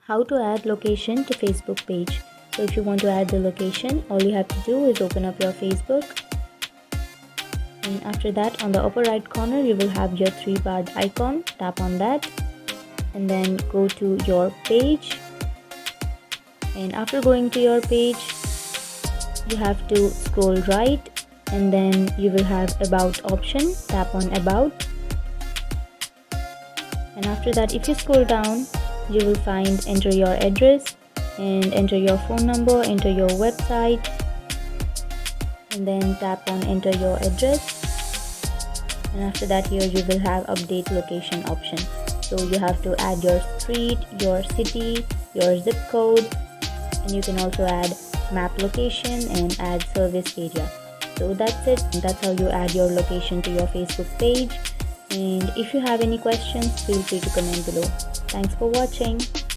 How to add location to Facebook page. So if you want to add the location, all you have to do is open up your Facebook, and after that on the upper right corner you will have your three-barred icon. Tap on that and then go to your page, and after going to your page you have to scroll right and then you will have about option. Tap on about, and after that if you scroll down you will find enter your address and enter your phone number, enter your website, and then tap on enter your address, and after that here you will have update location option. So you have to add your street, your city, your zip code, and you can also add map location and add service area. So that's it. That's how you add your location to your Facebook page. And if you have any questions, feel free to comment below. Thanks for watching.